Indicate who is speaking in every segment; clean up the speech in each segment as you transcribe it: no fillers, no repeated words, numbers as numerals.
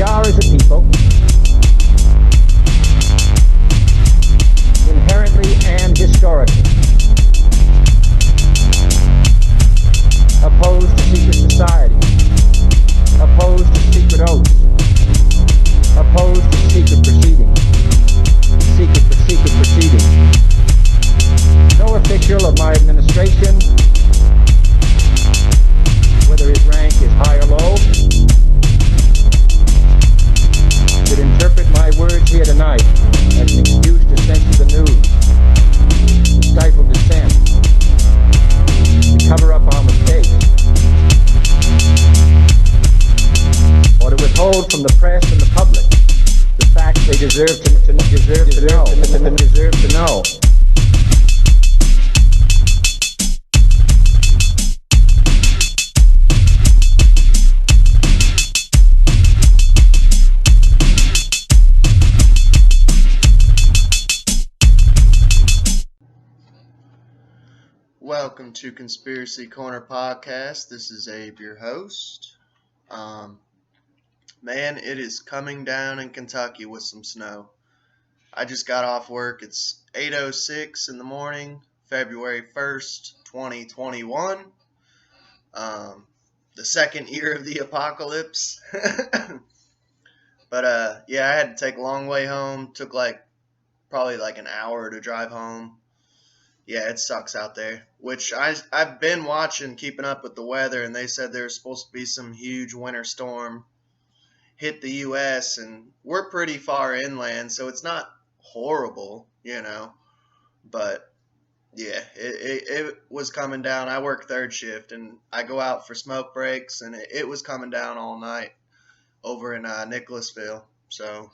Speaker 1: We are, as a people, inherently and historically opposed to secret society, opposed to secret oaths, opposed to secret proceedings, secret proceedings. No official of my administration, whether his rank is high or low, should interpret my words here tonight as an excuse to censor the news, to stifle dissent, to cover up our mistakes, or to withhold from the press and the public the facts they deserve to know.
Speaker 2: Welcome to Conspiracy Corner Podcast. This is Abe, your host. Man, it is coming down in Kentucky with some snow. I just got off work. It's 8:06 in the morning, February 1st, 2021. The second year of the apocalypse. But yeah, I had to take a long way home. Took probably an hour to drive home. Yeah, it sucks out there, which I've been watching, keeping up with the weather, and they said there's supposed to be some huge winter storm hit the U.S., and we're pretty far inland, so it's not horrible, but yeah, it was coming down. I work third shift, and I go out for smoke breaks, and it was coming down all night over in Nicholasville, so,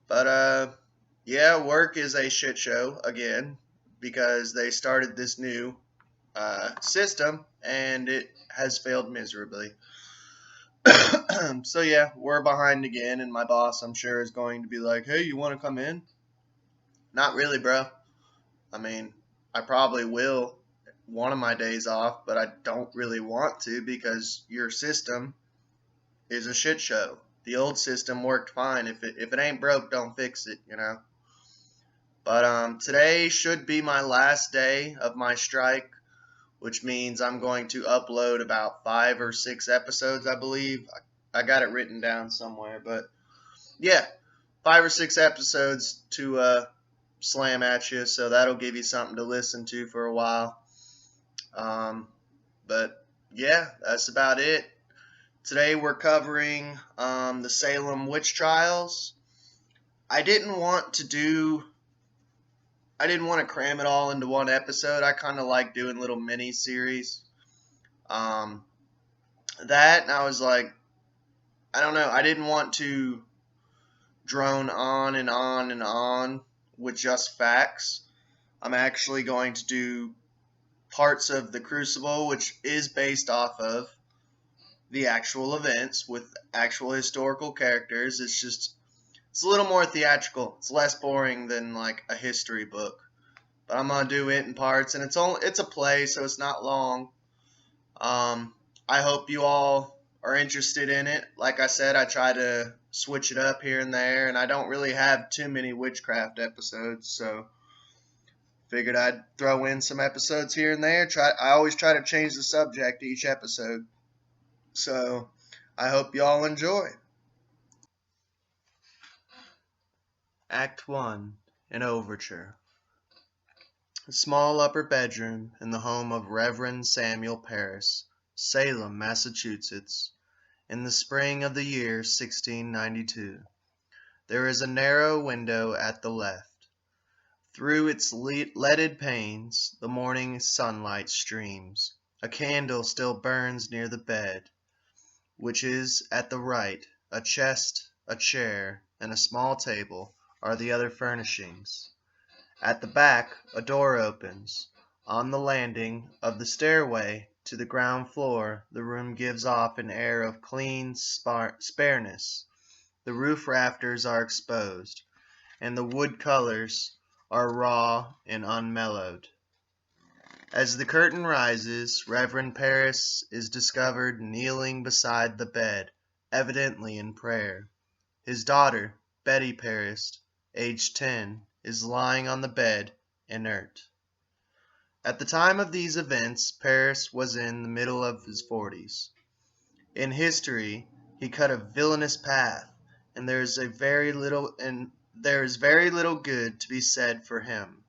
Speaker 2: but yeah, work is a shit show again, because they started this new system, and it has failed miserably. So yeah, we're behind again, and my boss, I'm sure, is going to be like, hey, you want to come in? Not really, bro. I mean, I probably will one of my days off, but I don't really want to because your system is a shit show. The old system worked fine. If it ain't broke, don't fix it, But today should be my last day of my strike, which means I'm going to upload about 5 or 6 episodes, I believe. I got it written down somewhere, but yeah, 5 or 6 episodes to slam at you, so that'll give you something to listen to for a while. But yeah, that's about it. Today we're covering the Salem witch trials. I didn't want to cram it all into one episode. I kind of like doing little mini series. And I was like, I don't know. I didn't want to drone on and on and on with just facts. I'm actually going to do parts of the Crucible, which is based off of the actual events with actual historical characters. It's a little more theatrical. It's less boring than a history book. But I'm gonna do it in parts, and it's a play, so it's not long. I hope you all are interested in it. Like I said, I try to switch it up here and there, and I don't really have too many Witchcraft episodes, so figured I'd throw in some episodes here and there. I always try to change the subject each episode. So I hope you all enjoy. Act 1, an overture. A small upper bedroom in the home of Reverend Samuel Parris, Salem, Massachusetts, in the spring of the year 1692. There is a narrow window at the left. Through its leaded panes, the morning sunlight streams. A candle still burns near the bed, which is at the right. A chest, a chair, and a small table are the other furnishings. At the back, a door opens. On the landing of the stairway to the ground floor, the room gives off an air of clean spareness. The roof rafters are exposed, and the wood colors are raw and unmellowed. As the curtain rises, Reverend Parris is discovered kneeling beside the bed, evidently in prayer. His daughter, Betty Paris, aged 10, is lying on the bed, inert. At the time of these events, Paris was in the middle of his 40s. In history, he cut a villainous path, and there is very little good to be said for him.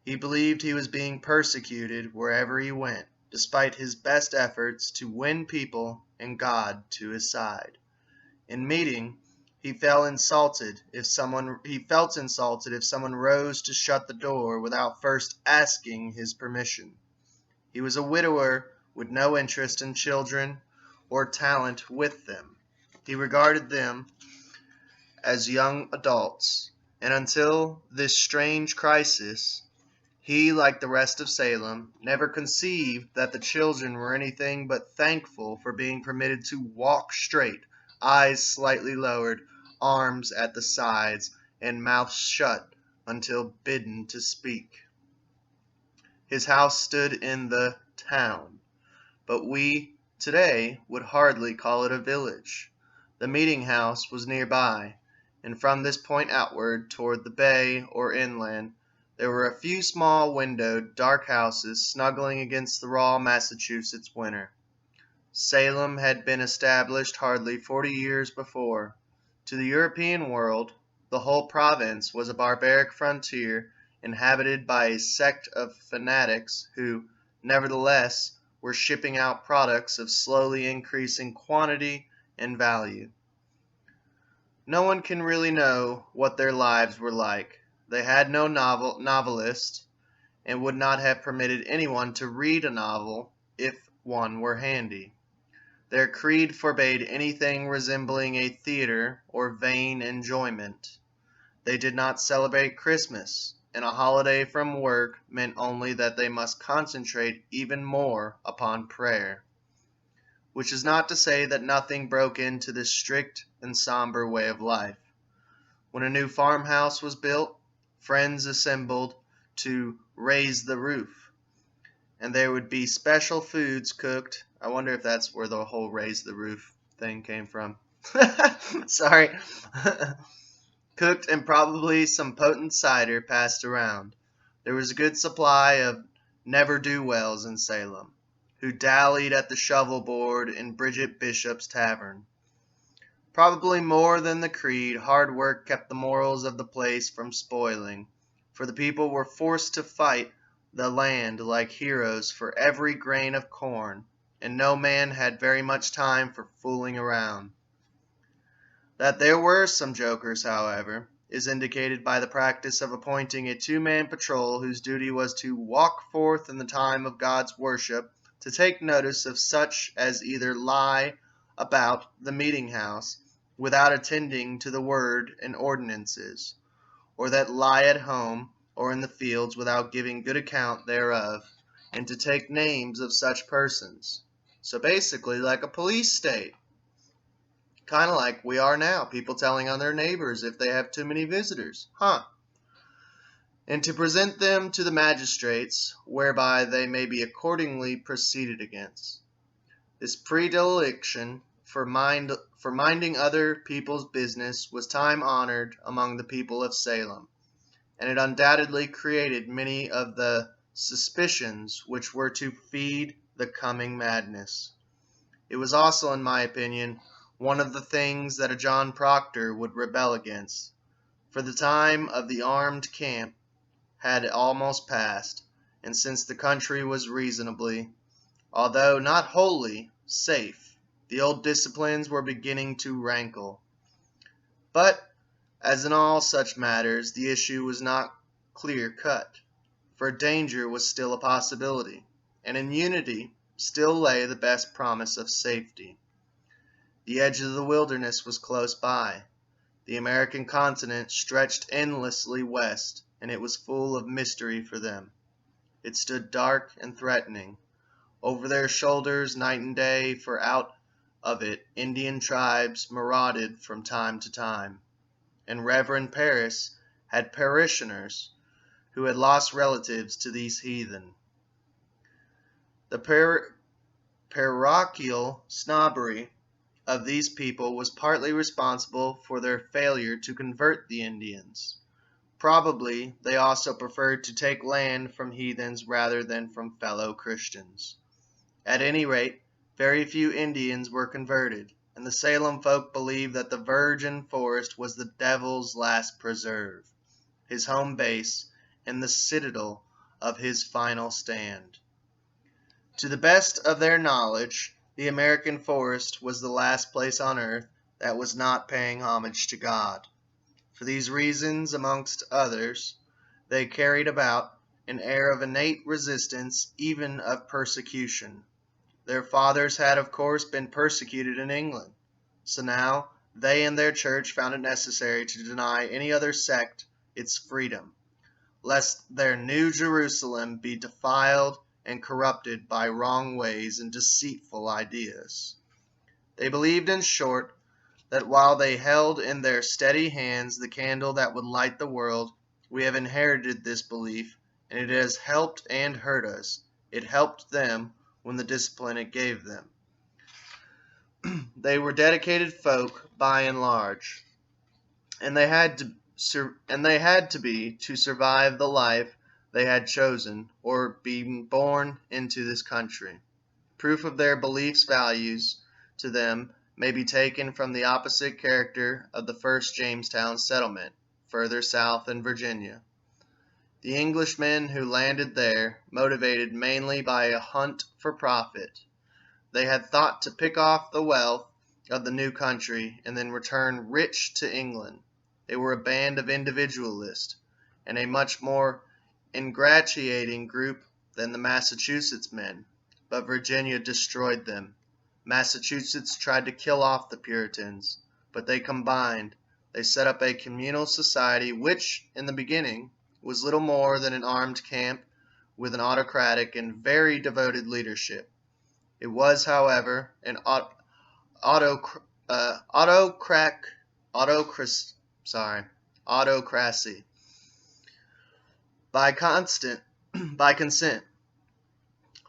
Speaker 2: He believed he was being persecuted wherever he went, despite his best efforts to win people and God to his side. In meeting, he felt insulted if someone rose to shut the door without first asking his permission. He was a widower with no interest in children or talent with them. He regarded them as young adults, and until this strange crisis, he, like the rest of Salem, never conceived that the children were anything but thankful for being permitted to walk straight, eyes slightly lowered, arms at the sides, and mouth shut until bidden to speak. His house stood in the town, but we today would hardly call it a village. The meeting house was nearby, and from this point outward toward the bay or inland, there were a few small windowed, dark houses snuggling against the raw Massachusetts winter. Salem had been established hardly 40 years before. To the European world, the whole province was a barbaric frontier inhabited by a sect of fanatics who, nevertheless, were shipping out products of slowly increasing quantity and value. No one can really know what their lives were like. They had no novelist, and would not have permitted anyone to read a novel if one were handy. Their creed forbade anything resembling a theater or vain enjoyment. They did not celebrate Christmas, and a holiday from work meant only that they must concentrate even more upon prayer. Which is not to say that nothing broke into this strict and somber way of life. When a new farmhouse was built, friends assembled to raise the roof, and there would be special foods cooked. I wonder if that's where the whole raise the roof thing came from. Sorry. Cooked, and probably some potent cider passed around. There was a good supply of never-do-wells in Salem, who dallied at the shovel board in Bridget Bishop's tavern. Probably more than the creed, hard work kept the morals of the place from spoiling, for the people were forced to fight the land like heroes for every grain of corn, and no man had very much time for fooling around. That there were some jokers, however, is indicated by the practice of appointing a two-man patrol whose duty was to walk forth in the time of God's worship to take notice of such as either lie about the meeting house without attending to the word and ordinances, or that lie at home or in the fields without giving good account thereof, and to take names of such persons. So basically like a police state. Kind of like we are now, people telling on their neighbors if they have too many visitors. And to present them to the magistrates, whereby they may be accordingly proceeded against. This predilection for minding other people's business was time-honored among the people of Salem, and it undoubtedly created many of the suspicions which were to feed the coming madness. It was also, in my opinion, one of the things that a John Proctor would rebel against, for the time of the armed camp had almost passed, and since the country was reasonably, although not wholly, safe, the old disciplines were beginning to rankle. But, as in all such matters, the issue was not clear-cut, for danger was still a possibility, and in unity still lay the best promise of safety. The edge of the wilderness was close by. The American continent stretched endlessly west, and it was full of mystery for them. It stood dark and threatening over their shoulders night and day, for out of it Indian tribes marauded from time to time, and Reverend Paris had parishioners who had lost relatives to these heathen. The parochial snobbery of these people was partly responsible for their failure to convert the Indians. Probably they also preferred to take land from heathens rather than from fellow Christians. At any rate, very few Indians were converted, and the Salem folk believed that the virgin forest was the devil's last preserve, his home base, and the citadel of his final stand. To the best of their knowledge, the American forest was the last place on earth that was not paying homage to God. For these reasons, amongst others, they carried about an air of innate resistance, even of persecution. Their fathers had, of course, been persecuted in England, so now they and their church found it necessary to deny any other sect its freedom, lest their New Jerusalem be defiled and corrupted by wrong ways and deceitful ideas. They believed, in short, that while they held in their steady hands the candle that would light the world, we have inherited this belief, and it has helped and hurt us. It helped them when the discipline it gave them. They were dedicated folk by and large, and they had to be to survive the life they had chosen or being born into this country. Proof of their beliefs' values to them may be taken from the opposite character of the first Jamestown settlement, further south in Virginia. The Englishmen who landed there, motivated mainly by a hunt for profit, they had thought to pick off the wealth of the new country and then return rich to England. They were a band of individualists, and a much more ingratiating group than the Massachusetts men, but Virginia destroyed them. Massachusetts tried to kill off the Puritans, but they combined. They set up a communal society which, in the beginning, was little more than an armed camp with an autocratic and very devoted leadership. It was, however, an autocracy. By consent,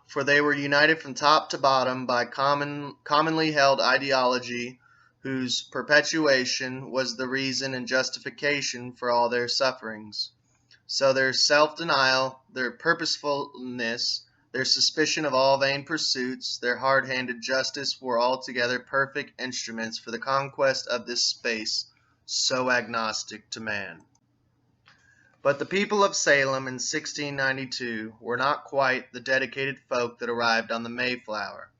Speaker 2: for they were united from top to bottom by commonly held ideology whose perpetuation was the reason and justification for all their sufferings. So their self-denial, their purposefulness, their suspicion of all vain pursuits, their hard-handed justice were altogether perfect instruments for the conquest of this space so agnostic to man. But the people of Salem in 1692 were not quite the dedicated folk that arrived on the Mayflower.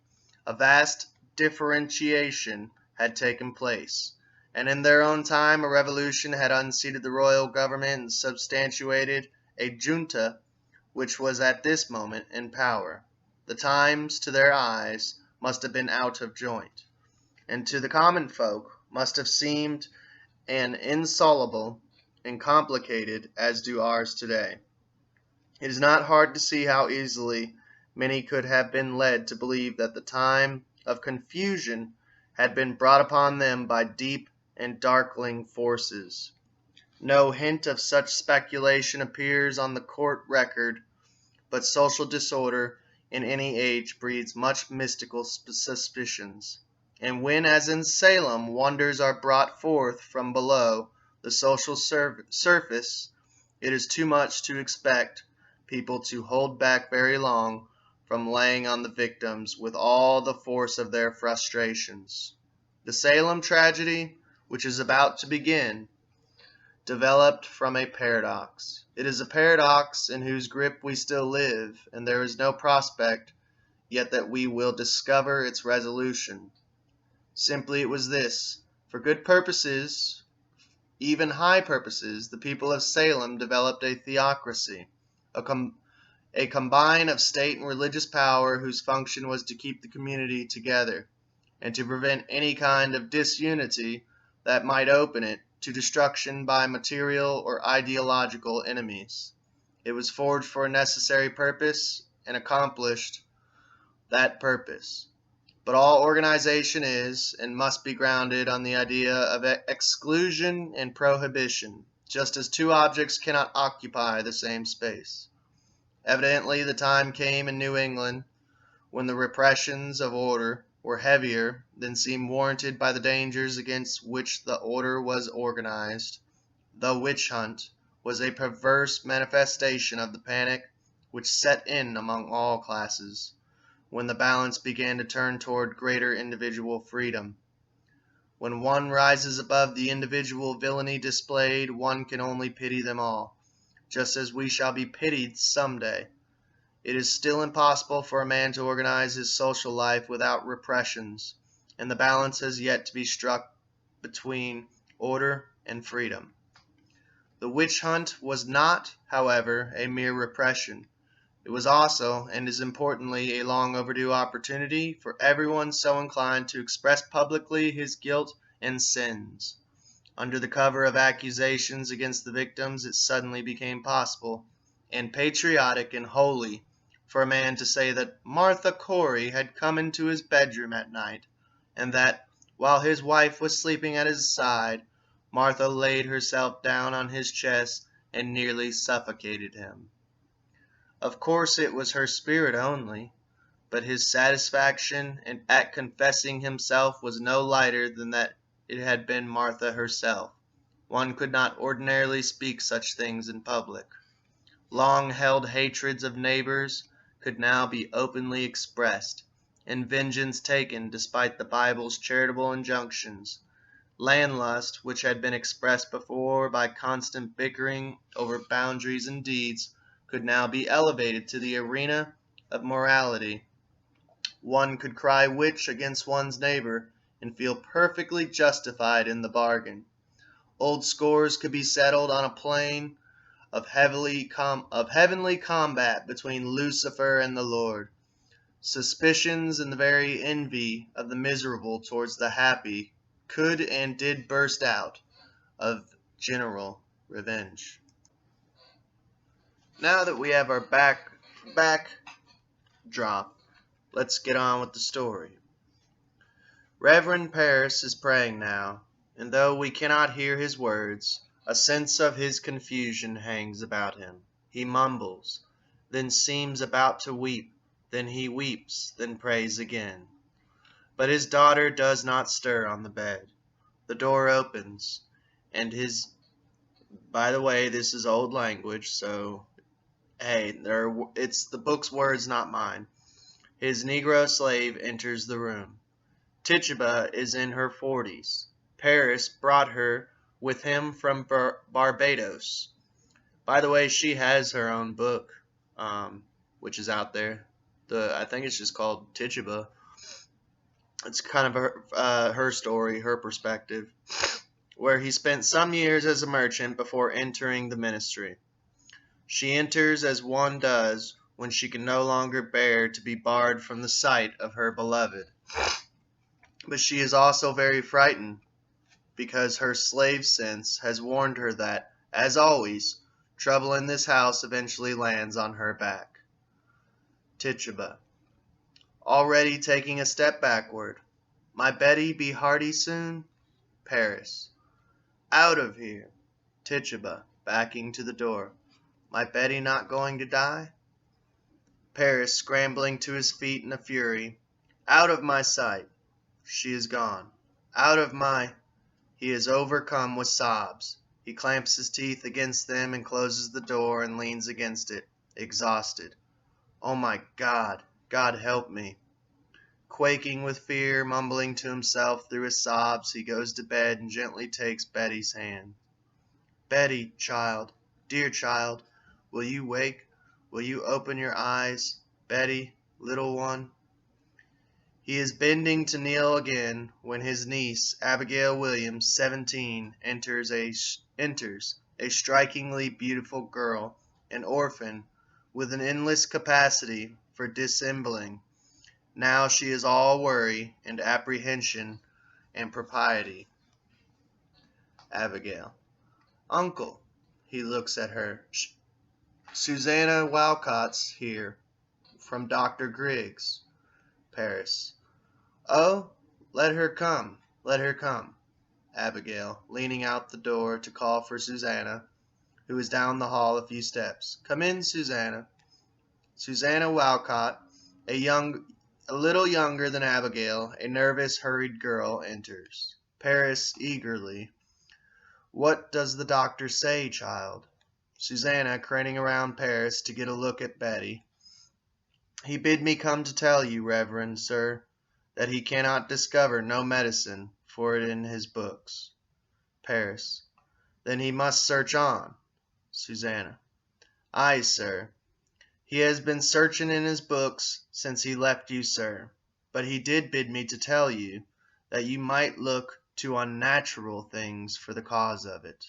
Speaker 2: A vast differentiation had taken place, and in their own time a revolution had unseated the royal government and substantiated a junta which was at this moment in power. The times, to their eyes, must have been out of joint, and to the common folk must have seemed an insoluble and complicated as do ours today. It is not hard to see how easily many could have been led to believe that the time of confusion had been brought upon them by deep and darkling forces. No hint of such speculation appears on the court record, but social disorder in any age breeds much mystical suspicions. And when, as in Salem, wonders are brought forth from below the social surface, it is too much to expect people to hold back very long from laying on the victims with all the force of their frustrations. The Salem tragedy, which is about to begin, developed from a paradox. It is a paradox in whose grip we still live, and there is no prospect yet that we will discover its resolution. Simply it was this: for good purposes, even high purposes, the people of Salem developed a theocracy, a combine of state and religious power whose function was to keep the community together, and to prevent any kind of disunity that might open it to destruction by material or ideological enemies. It was forged for a necessary purpose and accomplished that purpose. But all organization is and must be grounded on the idea of exclusion and prohibition, just as two objects cannot occupy the same space. Evidently, the time came in New England when the repressions of order were heavier than seemed warranted by the dangers against which the order was organized. The witch hunt was a perverse manifestation of the panic which set in among all classes, when the balance began to turn toward greater individual freedom. When one rises above the individual villainy displayed, one can only pity them all, just as we shall be pitied some day. It is still impossible for a man to organize his social life without repressions, and the balance has yet to be struck between order and freedom. The witch hunt was not, however, a mere repression. It was also, and as importantly, a long overdue opportunity for everyone so inclined to express publicly his guilt and sins. Under the cover of accusations against the victims, it suddenly became possible, and patriotic and holy, for a man to say that Martha Corey had come into his bedroom at night, and that, while his wife was sleeping at his side, Martha laid herself down on his chest and nearly suffocated him. Of course it was her spirit only, but his satisfaction at confessing himself was no lighter than that it had been Martha herself. One could not ordinarily speak such things in public. Long-held hatreds of neighbors could now be openly expressed, and vengeance taken despite the Bible's charitable injunctions. Landlust, which had been expressed before by constant bickering over boundaries and deeds, could now be elevated to the arena of morality. One could cry witch against one's neighbor and feel perfectly justified in the bargain. Old scores could be settled on a plane of heavenly combat between Lucifer and the Lord. Suspicions and the very envy of the miserable towards the happy could and did burst out of general revenge. Now that we have our backdrop, let's get on with the story. Reverend Paris is praying now, and though we cannot hear his words, a sense of his confusion hangs about him. He mumbles, then seems about to weep, then he weeps, then prays again. But his daughter does not stir on the bed. The door opens, and by the way, this is old language, so hey, it's the book's words, not mine. His Negro slave enters the room. Tituba is in her 40s. Paris brought her with him from Barbados. By the way, she has her own book, which is out there. I think it's just called Tituba. It's kind of her story, her perspective, where he spent some years as a merchant before entering the ministry. She enters as one does when she can no longer bear to be barred from the sight of her beloved. But she is also very frightened, because her slave sense has warned her that, as always, trouble in this house eventually lands on her back. Tituba, already taking a step backward. My Betty be hearty soon? Paris, out of here. Tituba, backing to the door. My Betty not going to die? Paris, scrambling to his feet in a fury. Out of my sight. She is gone. Out of my... He is overcome with sobs. He clamps his teeth against them and closes the door and leans against it, exhausted. Oh my God, God help me. Quaking with fear, mumbling to himself through his sobs, he goes to bed and gently takes Betty's hand. Betty, child, dear child, will you wake? Will you open your eyes? Betty, little one. He is bending to kneel again when his niece, Abigail Williams, 17, enters a strikingly beautiful girl, an orphan, with an endless capacity for dissembling. Now she is all worry and apprehension and propriety. Abigail. Uncle. He looks at her. Susanna Walcott's here, from Dr. Griggs. Paris. Oh, let her come, let her come. Abigail, leaning out the door to call for Susanna, who is down the hall a few steps. Come in, Susanna. Susanna Walcott, a young A little younger than Abigail, a nervous, hurried girl enters. Paris eagerly. What does the doctor say, child? Susanna craning around Paris to get a look at Betty. He bid me come to tell you, reverend sir, that he cannot discover no medicine for it in his books. Paris. Then he must search on. Susanna. Aye, sir. He has been searching in his books since he left you, sir. But he did bid me to tell you that you might look to unnatural things for the cause of it.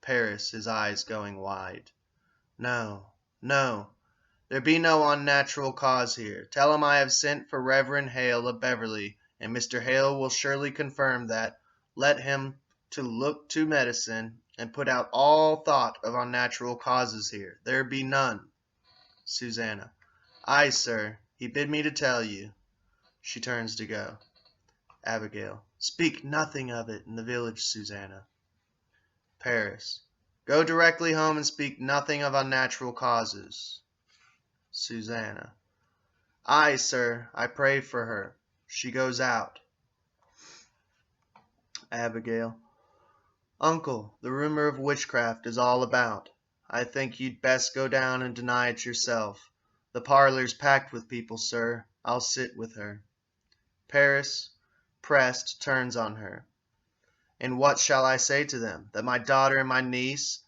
Speaker 2: Paris, his eyes going wide. No, no, there be no unnatural cause here. Tell him I have sent for Reverend Hale of Beverly, and Mr. Hale will surely confirm that. Let him to look to medicine, and put out all thought of unnatural causes here. There be none. Susanna. Aye, sir, he bid me to tell you. She turns to go. Abigail. Speak nothing of it in the village, Susanna. Paris. Go directly home and speak nothing of unnatural causes. Susanna. Aye, sir, I pray for her. She goes out. Abigail. Uncle, the rumor of witchcraft is all about. I think you'd best go down and deny it yourself. The parlor's packed with people, sir. I'll sit with her. Paris, pressed, turns on her. And what shall I say to them? That my daughter and my niece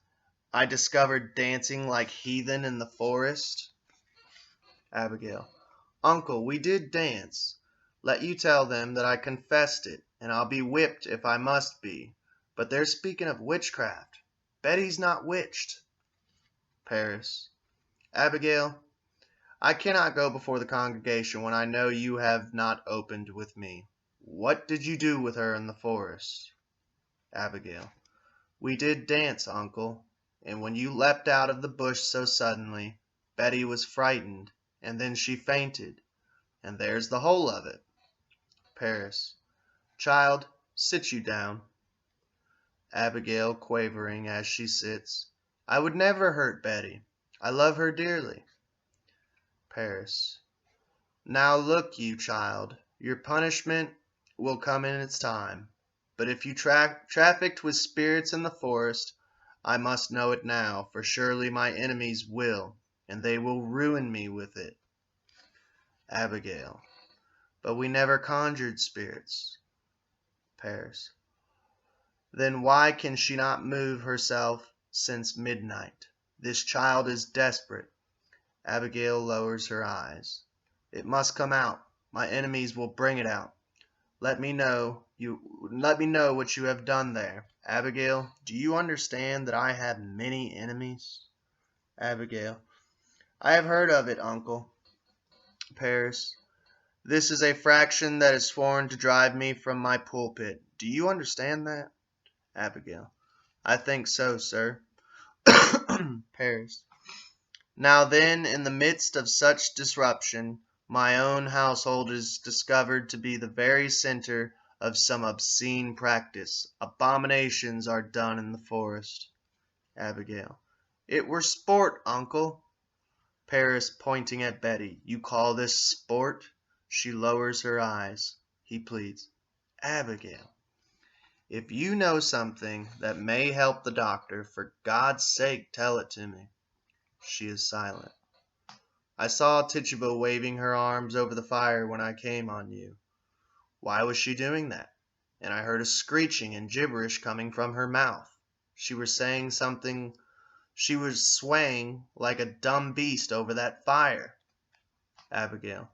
Speaker 2: I discovered dancing like heathen in the forest? Abigail. Uncle, we did dance. Let you tell them that I confessed it, and I'll be whipped if I must be. But they're speaking of witchcraft. Betty's not witched. Paris. Abigail, I cannot go before the congregation when I know you have not opened with me. What did you do with her in the forest? Abigail. We did dance, uncle, and when you leapt out of the bush so suddenly, Betty was frightened, and then she fainted, and there's the whole of it. Paris. Child, sit you down. Abigail, quavering as she sits. I would never hurt Betty. I love her dearly. Paris. Now look you, child, your punishment will come in its time. But if you trafficked with spirits in the forest, I must know it now, for surely my enemies will, and they will ruin me with it. Abigail. But we never conjured spirits. Paris. Then why can she not move herself since midnight? This child is desperate. Abigail lowers her eyes. It must come out. My enemies will bring it out. Let me know what you have done there. Abigail, do you understand that I have many enemies? Abigail. I have heard of it, uncle. Paris. This is a fraction that is sworn to drive me from my pulpit. Do you understand that? Abigail. I think so, sir. Paris. Now then, in the midst of such disruption, my own household is discovered to be the very center of some obscene practice. Abominations are done in the forest. Abigail. It were sport, uncle. Paris, pointing at Betty. You call this sport? She lowers her eyes. He pleads. Abigail. If you know something that may help the doctor, for God's sake tell it to me. She is silent. I saw Tituba waving her arms over the fire when I came on you. Why was she doing that? And I heard a screeching and gibberish coming from her mouth. She was saying something. She was swaying like a dumb beast over that fire. Abigail.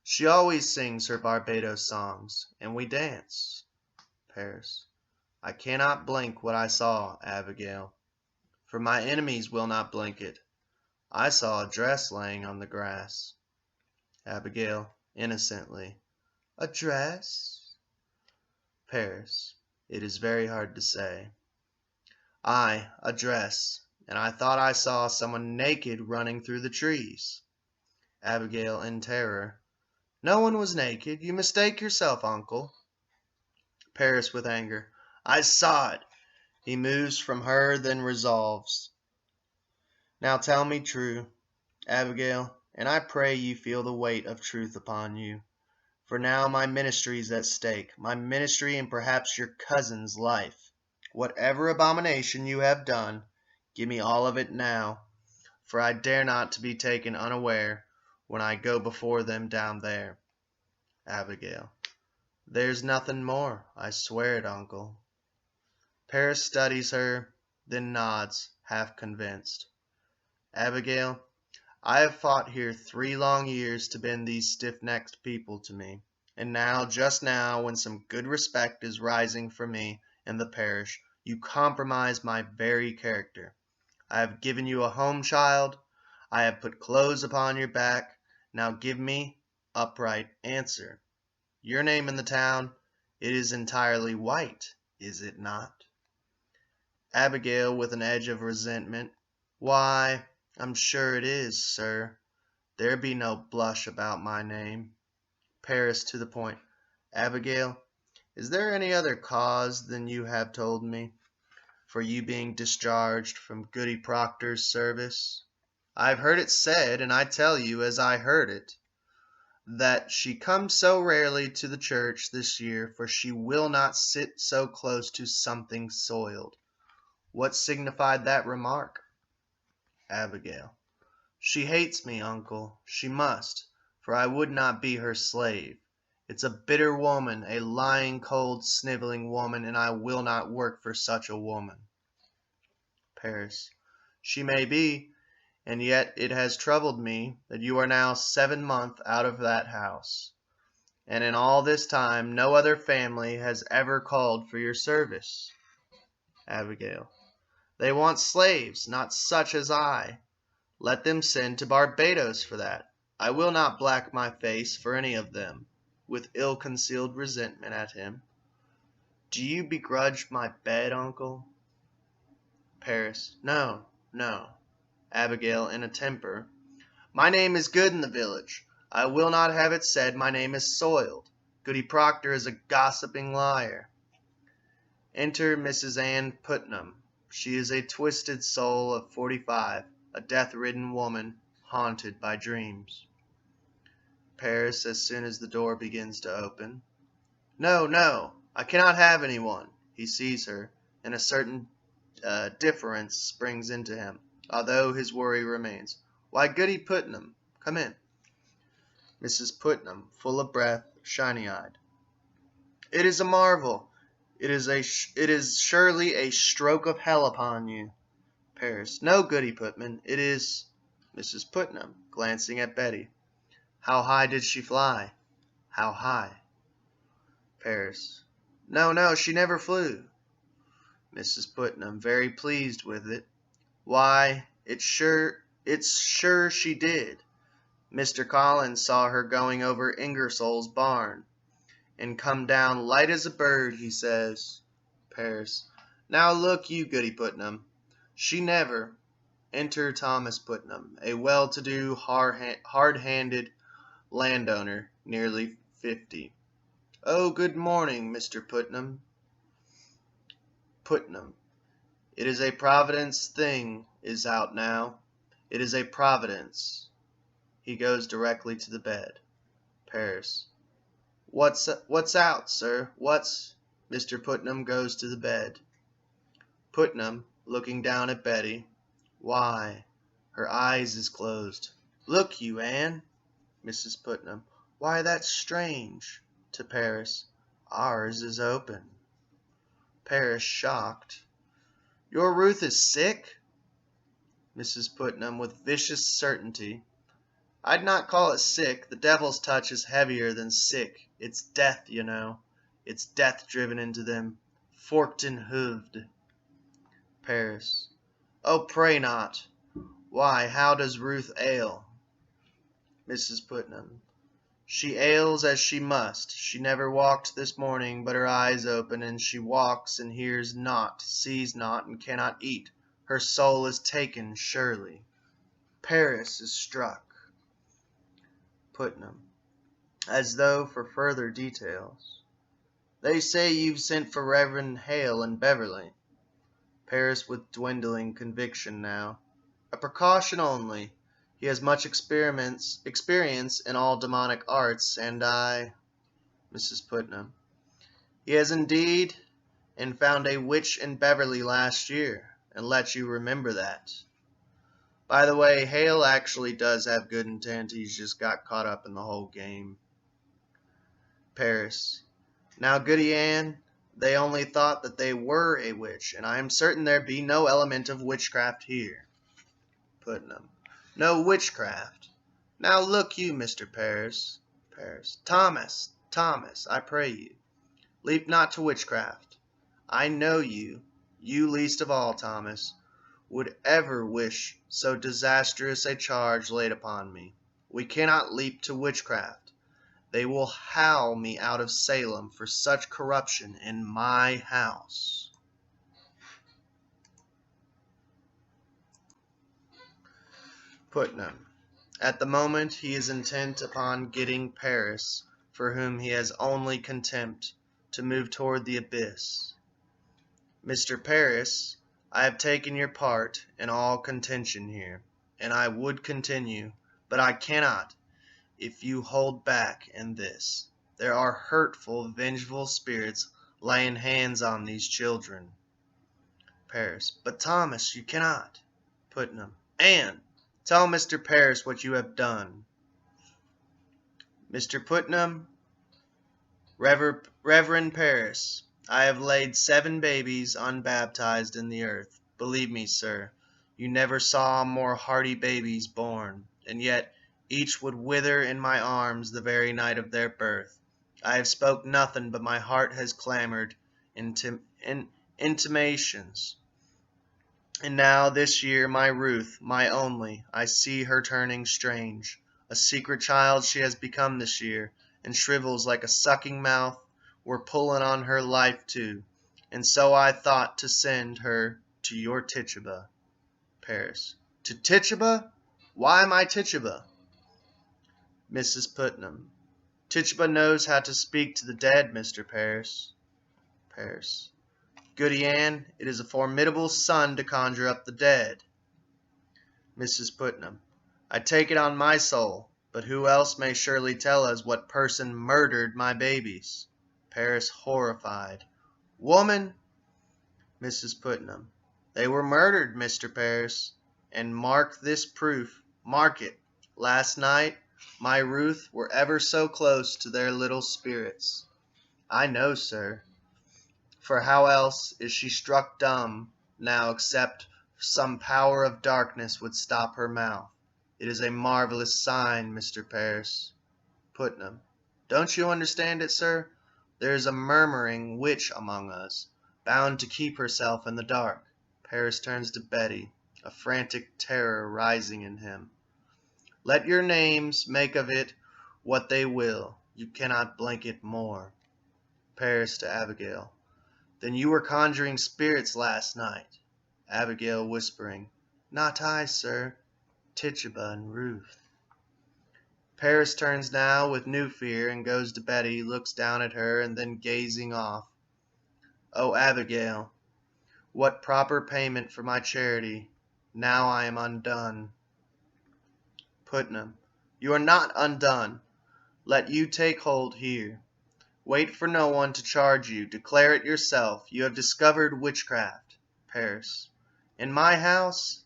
Speaker 2: She always sings her Barbados songs, and we dance. Paris. I cannot blink what I saw, Abigail, for my enemies will not blink it. I saw a dress laying on the grass. Abigail, innocently. A dress? Paris. It is very hard to say. Aye, a dress, and I thought I saw someone naked running through the trees. Abigail, in terror. No one was naked. You mistake yourself, uncle. Paris, with anger. I saw it. He moves from her, then resolves. Now tell me true, Abigail, and I pray you feel the weight of truth upon you. For now my ministry's at stake, my ministry and perhaps your cousin's life. Whatever abomination you have done, give me all of it now, for I dare not to be taken unaware when I go before them down there. Abigail. There's nothing more, I swear it, uncle. Paris studies her, then nods, half convinced. Abigail, I have fought here 3 long years to bend these stiff-necked people to me, and now, just now, when some good respect is rising for me in the parish, you compromise my very character. I have given you a home, child. I have put clothes upon your back. Now give me upright answer. Your name in the town, it is entirely white, is it not? Abigail, with an edge of resentment. Why, I'm sure it is, sir. There be no blush about my name. Paris, to the point. Abigail, is there any other cause than you have told me, for you being discharged from Goody Proctor's service? I've heard it said, and I tell you as I heard it, that she comes so rarely to the church this year, for she will not sit so close to something soiled. What signified that remark? Abigail. She hates me, uncle. She must, for I would not be her slave. It's a bitter woman, a lying, cold, sniveling woman, and I will not work for such a woman. Paris. She may be, and yet it has troubled me that you are now 7 months out of that house, and in all this time no other family has ever called for your service. Abigail. They want slaves, not such as I. Let them send to Barbados for that. I will not black my face for any of them, with ill-concealed resentment at him. Do you begrudge my bed, uncle? Paris. No, no. Abigail, in a temper. My name is good in the village. I will not have it said my name is soiled. Goody Proctor is a gossiping liar. Enter Mrs. Ann Putnam. She is a twisted soul of 45, a death-ridden woman, haunted by dreams. Paris, as soon as the door begins to open. No, no, I cannot have anyone. He sees her, and a certain difference springs into him, although his worry remains. Why, Goody Putnam, come in. Mrs. Putnam, full of breath, shiny-eyed. It is a marvel. It is surely a stroke of hell upon you. Paris. No, Goody Putnam, it is... Mrs. Putnam, glancing at Betty. How high did she fly? How high? Paris. No, no, she never flew. Mrs. Putnam, very pleased with it. Why, it's sure she did. Mr. Collins saw her going over Ingersoll's barn, and come down light as a bird, he says. Paris. Now look you, Goody Putnam. She never. Enter Thomas Putnam, a well-to-do, hard-handed landowner, nearly 50. Oh, good morning, Mr. Putnam. Putnam. It is a Providence thing is out now. It is a Providence. He goes directly to the bed. Paris. What's out, sir? What's... Mr. Putnam goes to the bed. Putnam, looking down at Betty. Why, her eyes is closed. Look you, Anne. Mrs. Putnam. Why, that's strange. To Paris. Ours is open. Paris, shocked. Your Ruth is sick? Mrs. Putnam, with vicious certainty. I'd not call it sick. The devil's touch is heavier than sick. It's death, you know. It's death driven into them, forked and hooved. Paris. Oh, pray not. Why, how does Ruth ail? Mrs. Putnam. She ails as she must. She never walked this morning, but her eyes open, and she walks and hears not, sees not, and cannot eat. Her soul is taken, surely. Paris is struck. Putnam, as though for further details. They say you've sent for Reverend Hale and Beverly. Paris, with dwindling conviction now. A precaution only. He has much experience in all demonic arts, and Mrs. Putnam. He has indeed, and found a witch in Beverly last year, and let you remember that. By the way, Hale actually does have good intent. He's just got caught up in the whole game. Paris. Now, Goody Ann, they only thought that they were a witch, and I am certain there be no element of witchcraft here. Putnam. No witchcraft. Now look you, Mr. Paris. Paris. Thomas, I pray you, leap not to witchcraft. I know you least of all, Thomas, would ever wish so disastrous a charge laid upon me. We cannot leap to witchcraft. They will howl me out of Salem for such corruption in my house. Putnam. At the moment he is intent upon getting Paris, for whom he has only contempt, to move toward the abyss. Mr. Paris, I have taken your part in all contention here, and I would continue, but I cannot, if you hold back in this. There are hurtful, vengeful spirits laying hands on these children. Paris. But Thomas, you cannot. Putnam. Anne, tell Mr. Paris what you have done. Mr. Putnam, Reverend Paris, I have laid 7 babies unbaptized in the earth. Believe me, sir, you never saw more hearty babies born, and yet each would wither in my arms the very night of their birth. I have spoke nothing, but my heart has clamored intimations. And now this year my Ruth, my only, I see her turning strange. A secret child she has become this year, and shrivels like a sucking mouth. We're pulling on her life too, and so I thought to send her to your Tituba. Paris. To Tituba? Why my Tituba? Mrs. Putnam. Tituba knows how to speak to the dead, Mr. Paris. Paris. Goody Ann, it is a formidable sun to conjure up the dead. Mrs. Putnam. I take it on my soul, but who else may surely tell us what person murdered my babies? Paris horrified. Woman! Mrs. Putnam. They were murdered, Mr. Paris, and mark this proof. Mark it. Last night, my Ruth were ever so close to their little spirits. I know, sir. For how else is she struck dumb now except some power of darkness would stop her mouth? It is a marvelous sign, Mr. Paris. Putnam. Don't you understand it, sir? There is a murmuring witch among us, bound to keep herself in the dark. Paris turns to Betty, a frantic terror rising in him. Let your names make of it what they will. You cannot blank it more. Paris to Abigail. Then you were conjuring spirits last night. Abigail whispering. Not I, sir. Tituba and Ruth. Paris turns now with new fear and goes to Betty, looks down at her, and then gazing off. Oh, Abigail, what proper payment for my charity. Now I am undone. Putnam. You are not undone. Let you take hold here. Wait for no one to charge you. Declare it yourself. You have discovered witchcraft. Paris. In my house,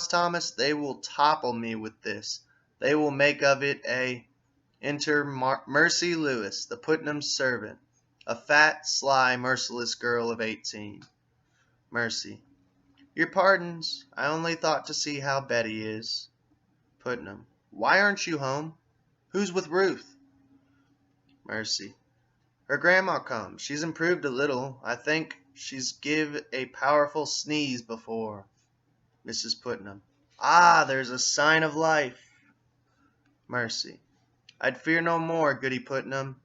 Speaker 2: Thomas, they will topple me with this. They will make of it a... Enter Mercy Lewis, the Putnam's servant, a fat, sly, merciless girl of 18. Mercy. Your pardons. I only thought to see how Betty is. Putnam. Why aren't you home? Who's with Ruth? Mercy. Her grandma come. She's improved a little. I think she's give a powerful sneeze before. Mrs. Putnam. Ah, there's a sign of life. Mercy. I'd fear no more, Goody Putnam.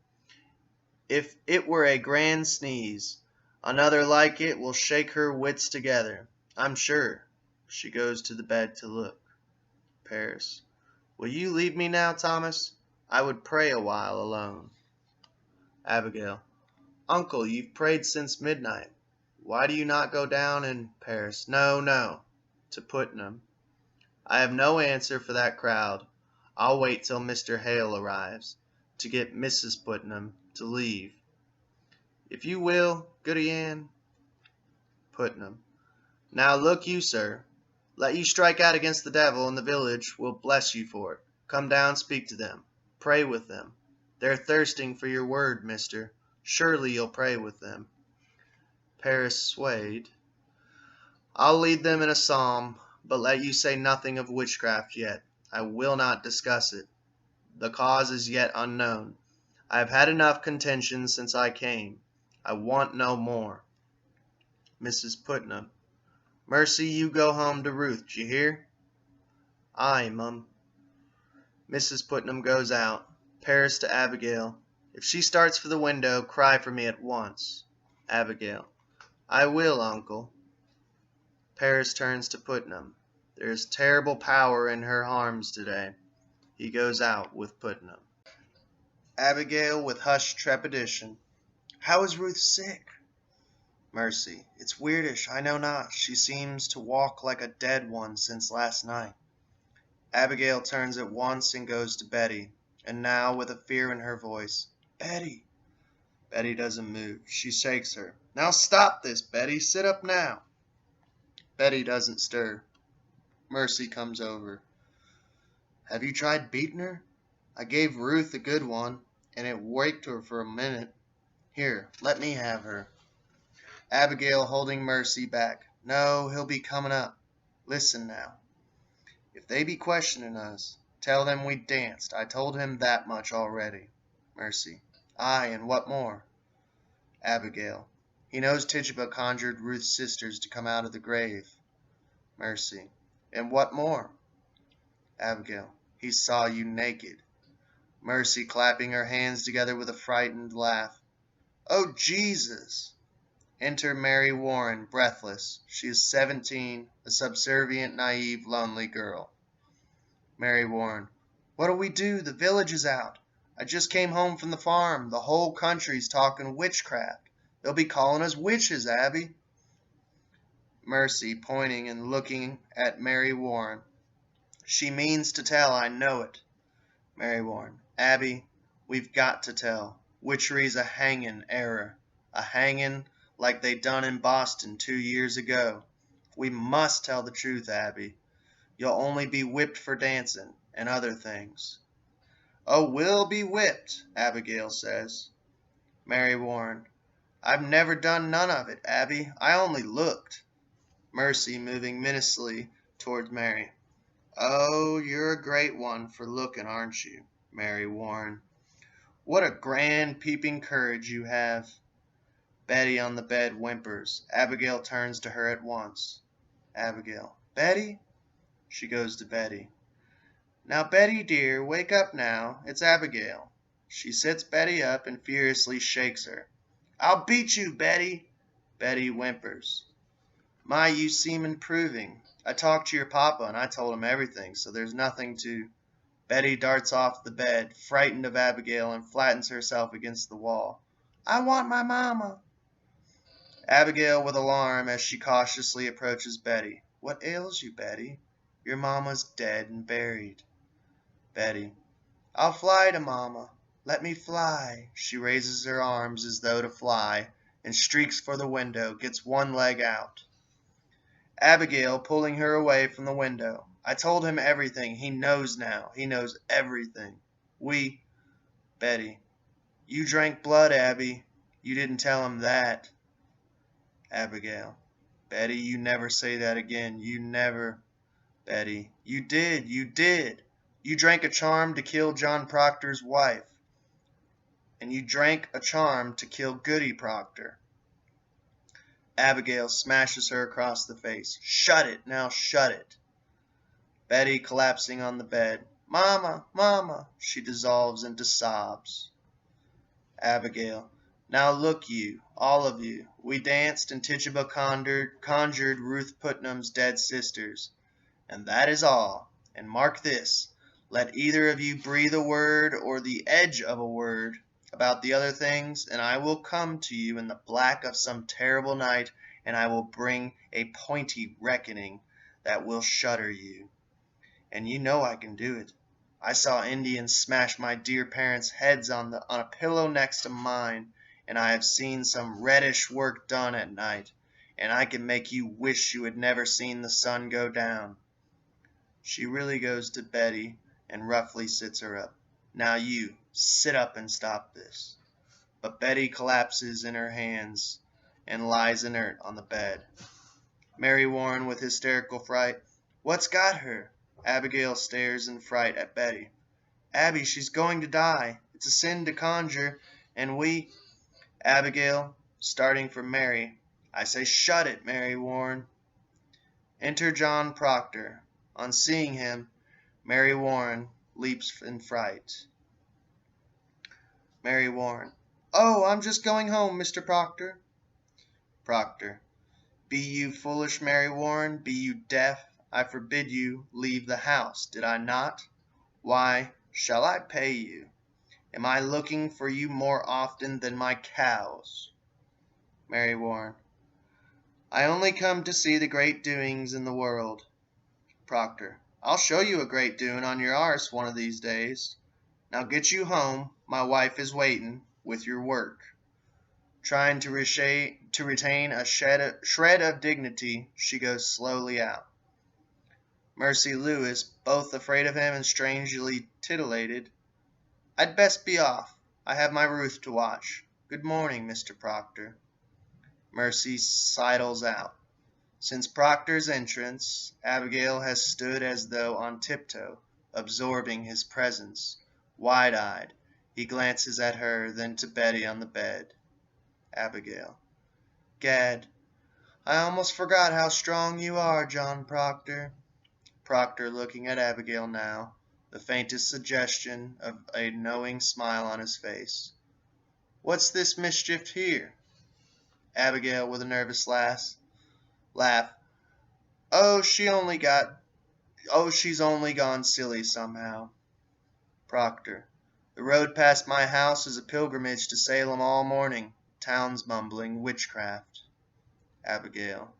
Speaker 2: If it were a grand sneeze, another like it will shake her wits together, I'm sure. She goes to the bed to look. Paris. Will you leave me now, Thomas? I would pray a while alone. Abigail. Uncle, you've prayed since midnight. Why do you not go down in Paris? No. To Putnam. I have no answer for that crowd. I'll wait till Mr. Hale arrives, to get Mrs. Putnam to leave. If you will, Goody Ann. Putnam. Now look you, sir. Let you strike out against the devil, and the village will bless you for it. Come down, speak to them. Pray with them. They're thirsting for your word, mister. Surely you'll pray with them. Paris swayed. I'll lead them in a psalm, but let you say nothing of witchcraft yet. I will not discuss it. The cause is yet unknown. I have had enough contention since I came. I want no more. Mrs. Putnam. Mercy, you go home to Ruth, d'ye hear? Aye, mum. Mrs. Putnam goes out. Paris to Abigail. If she starts for the window, cry for me at once. Abigail. I will, uncle. Paris turns to Putnam. There is terrible power in her arms today. He goes out with Putnam. Abigail with hushed trepidation. How is Ruth sick? Mercy. It's weirdish, I know not. She seems to walk like a dead one since last night. Abigail turns at once and goes to Betty, and now with a fear in her voice. Betty. Betty doesn't move. She shakes her. Now stop this, Betty. Sit up now. Betty doesn't stir. Mercy comes over. Have you tried beating her? I gave Ruth a good one, and it waked her for a minute. Here, let me have her. Abigail holding Mercy back. No, he'll be coming up. Listen now. If they be questioning us, tell them we danced. I told him that much already. Mercy. Aye, and what more? Abigail. He knows Tituba conjured Ruth's sisters to come out of the grave. Mercy. And what more? Abigail. He saw you naked. Mercy clapping her hands together with a frightened laugh. Oh, Jesus! Enter Mary Warren, breathless. She is 17, a subservient, naive, lonely girl. Mary Warren. What'll we do? The village is out. I just came home from the farm. The whole country's talking witchcraft. They'll be calling us witches, Abby. Mercy, pointing and looking at Mary Warren. She means to tell, I know it. Mary Warren. Abby, we've got to tell. Witchery's a hanging error. A hanging like they done in Boston 2 years ago. We must tell the truth, Abby. You'll only be whipped for dancing and other things. Oh, we'll be whipped, Abigail says. Mary Warren. I've never done none of it, Abby. I only looked. Mercy moving menacingly towards Mary. Oh, you're a great one for looking, aren't you, Mary Warren? What a grand peeping courage you have. Betty on the bed whimpers. Abigail turns to her at once. Abigail. Betty? She goes to Betty. Now, Betty, dear, wake up now. It's Abigail. She sits Betty up and furiously shakes her. I'll beat you, Betty. Betty whimpers. My, you seem improving. I talked to your papa and I told him everything, so there's nothing to... Betty darts off the bed, frightened of Abigail, and flattens herself against the wall. I want my mama. Abigail with alarm as she cautiously approaches Betty. What ails you, Betty? Your mama's dead and buried. Betty. I'll fly to mama. Let me fly. She raises her arms as though to fly, and streaks for the window, gets one leg out. Abigail pulling her away from the window. I told him everything. He knows now. He knows everything. Betty. You drank blood, Abby. You didn't tell him that. Abigail. Betty, you never say that again. You never. Betty. You did. You did. You drank a charm to kill John Proctor's wife. And you drank a charm to kill Goody Proctor. Abigail smashes her across the face. Shut it. Now shut it. Betty collapsing on the bed. Mama, mama. She dissolves into sobs. Abigail. Now look you, all of you. We danced and Tituba conjured Ruth Putnam's dead sisters. And that is all. And mark this. Let either of you breathe a word or the edge of a word about the other things, and I will come to you in the black of some terrible night, and I will bring a pointy reckoning that will shudder you. and you know I can do it. I saw Indians smash my dear parents' heads on a pillow next to mine, and I have seen some reddish work done at night, and I can make you wish you had never seen the sun go down." She really goes to Betty and roughly sits her up. "Now you, sit up and stop this." But Betty collapses in her hands and lies inert on the bed. Mary Warren, with hysterical fright, "What's got her?" Abigail stares in fright at Betty. "Abby, she's going to die. It's a sin to conjure, and we—" Abigail, starting for Mary. "I say shut it, Mary Warren." Enter John Proctor. On seeing him, Mary Warren leaps in fright. Mary Warren. "Oh, I'm just going home, Mr. Proctor." Proctor. "Be you foolish, Mary Warren? Be you deaf? I forbid you leave the house, did I not? Why, shall I pay you? Am I looking for you more often than my cows?" Mary Warren. "I only come to see the great doings in the world." Proctor. "I'll show you a great doing on your arse one of these days. Now get you home. My wife is waiting, with your work." Trying to retain a shred of dignity, she goes slowly out. Mercy Lewis, both afraid of him and strangely titillated. "I'd best be off. I have my Ruth to watch. Good morning, Mr. Proctor." Mercy sidles out. Since Proctor's entrance, Abigail has stood as though on tiptoe, absorbing his presence. Wide-eyed, he glances at her, then to Betty on the bed. Abigail. "Gad, I almost forgot how strong you are, John Proctor." Proctor, looking at Abigail now, the faintest suggestion of a knowing smile on his face. "What's this mischief here?" Abigail, with a nervous laugh. "Oh, she's only gone silly somehow." Proctor. "The road past my house is a pilgrimage to Salem all morning. Town's mumbling witchcraft." Abigail.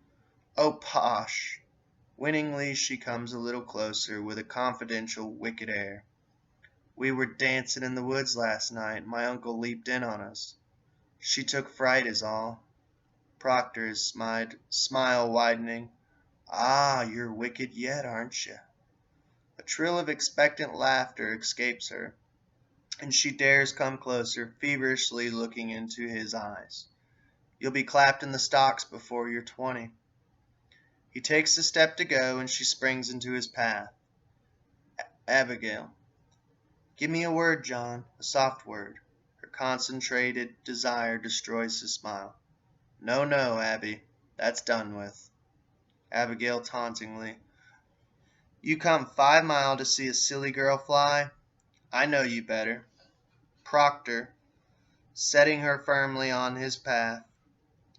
Speaker 2: "Oh, posh." Winningly she comes a little closer, with a confidential, wicked air. "We were dancing in the woods last night. My uncle leaped in on us. She took fright is all." Proctor, his smile widening. "Ah, you're wicked yet, aren't you?" A trill of expectant laughter escapes her, and she dares come closer, feverishly looking into his eyes. "You'll be clapped in the stocks before you're 20. He takes a step to go, and she springs into his path. Abigail. "Give me a word, John, a soft word." Her concentrated desire destroys his smile. "No, no, Abby, that's done with." Abigail tauntingly. "You come 5 mile to see a silly girl fly? I know you better." Proctor, setting her firmly on his path.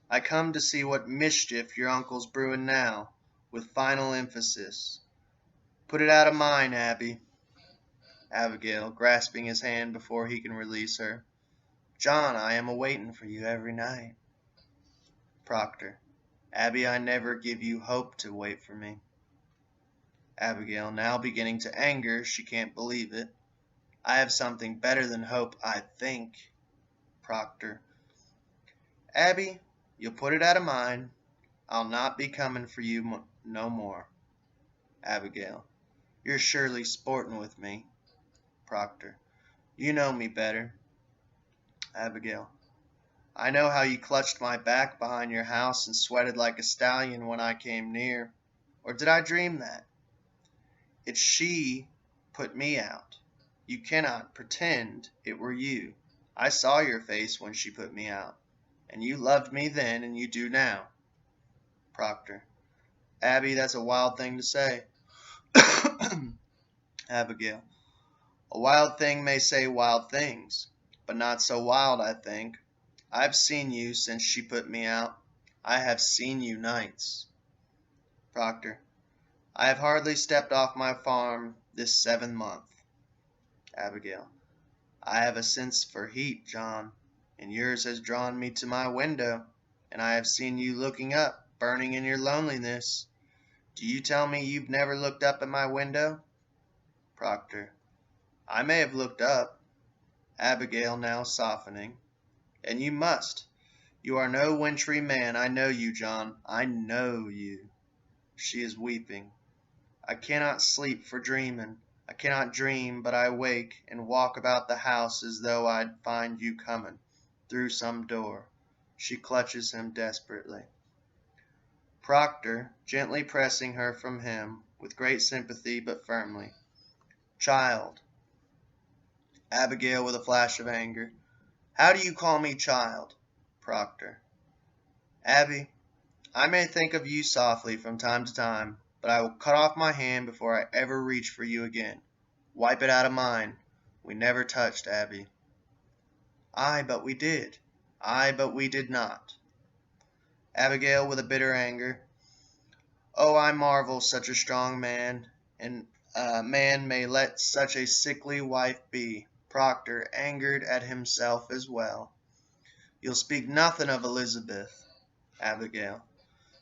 Speaker 2: "I come to see what mischief your uncle's brewing now," with final emphasis. "Put it out of mine, Abby." Abigail, grasping his hand before he can release her. "John, I am a-waiting for you every night." Proctor. "Abby, I never give you hope to wait for me." Abigail, now beginning to anger, she can't believe it. "I have something better than hope, I think." Proctor. "Abby, you'll put it out of mind. I'll not be coming for you no more." Abigail. "You're surely sporting with me." Proctor. "You know me better." Abigail. "I know how you clutched my back behind your house and sweated like a stallion when I came near. Or did I dream that? It's she put me out. You cannot pretend it were you. I saw your face when she put me out. And you loved me then, and you do now." Proctor. "Abby, that's a wild thing to say." Abigail. "A wild thing may say wild things, but not so wild, I think. I've seen you since she put me out. I have seen you nights." Proctor. "I have hardly stepped off my farm this 7th month." Abigail. "I have a sense for heat, John, and yours has drawn me to my window, and I have seen you looking up, burning in your loneliness. Do you tell me you've never looked up at my window?" Proctor. I may have looked up. Abigail now softening. And you must. You are no wintry man. I know you, John. I know you. She is weeping. I cannot sleep for dreaming. I cannot dream, but I wake and walk about the house as though I'd find you coming through some door. She clutches him desperately. Proctor, gently pressing her from him, with great sympathy but firmly. Child. Abigail with a flash of anger. How do you call me child? Proctor. Abby, I may think of you softly from time to time, but I will cut off my hand before I ever reach for you again. Wipe it out of mine. We never touched, Abby. Aye, but we did. Aye, but we did not. Abigail with a bitter anger. Oh, I marvel such a strong man, and a man may let such a sickly wife be. Proctor, angered at himself as well. You'll speak nothing of Elizabeth, Abigail.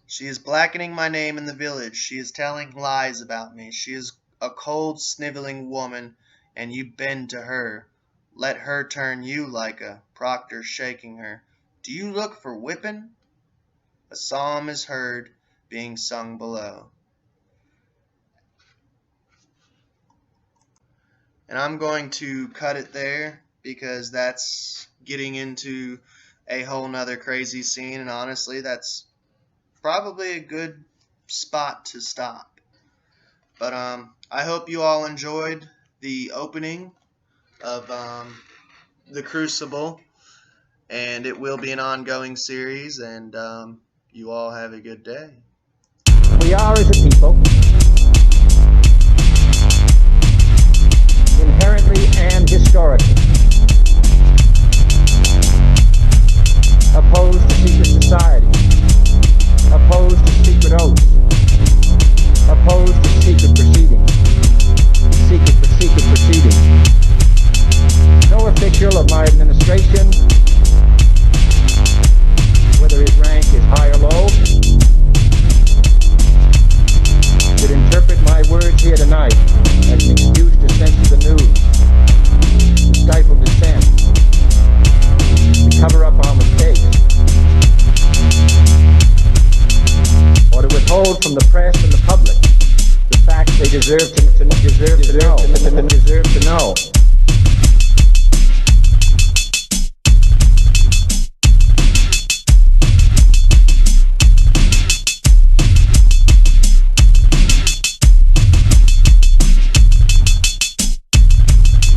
Speaker 2: She is blackening my name in the village. She is telling lies about me. She is a cold, sniveling woman, and you bend to her. Let her turn you like a Proctor, shaking her. Do you look for whipping? A psalm is heard being sung below. And I'm going to cut it there because that's getting into a whole nother crazy scene, and honestly, that's probably a good spot to stop. But I hope you all enjoyed the opening of the Crucible, and it will be an ongoing series, and you all have a good day.
Speaker 1: We are, as a people, inherently and historically opposed to secret society, opposed to secret oaths, opposed to secret proceedings, secret proceedings. No official of my administration, whether his rank is high or low, should interpret my words here tonight as an excuse to censor the news, to stifle dissent, to cover up our mistakes, or to withhold from the press and the public the facts they deserve to know.